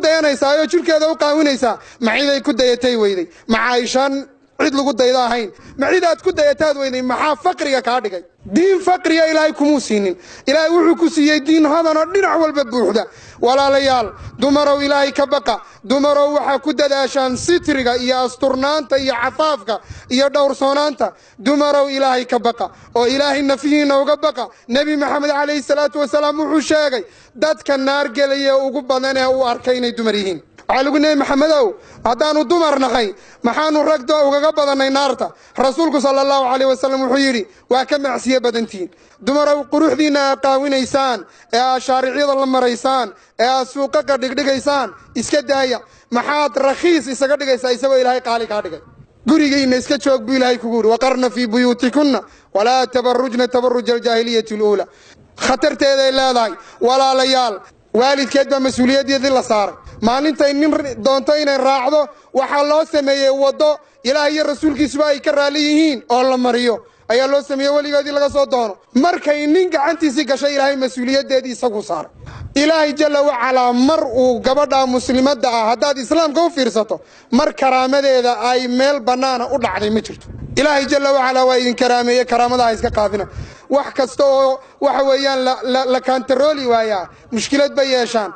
dayanaysaa oo jirkeeda u qaawinaysaa maciday ku dayatay weydey ma caaishan cid lagu dayda ahayn ma cidaad ku dayataad weydey maxaa faqriga kaa dhigay diin faqriga ilaahay kumuu siinin ilaahay wuxuu ku siiyey diin hodan oo dhinac walba buuxda walaalayaal dumarow ilaahay ka baqa dumarow waxaa ku dadaashaan sitriga iyo asturnaanta iyo cafaafka iyo dhowrsoonaanta dumarow ilaahay ka baqa oo ilaahay nafihiina uga baqa nebi maxamed calayhi salaatu wasalaam wuxuu sheegay dadka naar gelaya ugu badan ee uu arkay inay dumar yihiin waxaa lagu nebi maxamedow haddaanu dumar nahay maxaanu ragdo ugaga badannay naarta rasuulku sala allahu calayh wasalam wuxuu yidhi waa ka macsiye badantiin dumarow quruxdiinna aad qaawinaysaan ee aad shaaricyada la maraysaan ee aad suuqaqa dhigdhigaysaan iska daaya maxaad rakhiis isaga dhigaysaa isagoo ilaahay qaali kaa dhigay gurigiinna iska joog buu ilaahay kugu yidhi waqarna fii buyuutikunna walaa tabarrujna tabarruja aljaahiliyati aluula khatarteeday leedahay walaalayaal waalidkeed baa mas-uuliyadeedii la saaray maalintay nin doonto inay raacdo waxaa loo sameeyey waddo ilaah iyo rasuulkiisuba ay ka raali yihiin oo la mariyo ayaa loo sameeyey weligoodii laga soo doono markay nin gacantiisii gashay ilaahay mas-uuliyadeedii isagu saaray ilaahay jalla wacalaa mar uu gabadha muslimadda ah haddaad islaamka u fiirsato mar karaamadeeda ay meel bannaana u dhacday ma jirto ilaahay jalla wacalaa waa idin karaameeye karaamadaha iska qaafina wax kasta oo waxa weeyaan la kantarooli waayaa mushkilad bay yeeshaan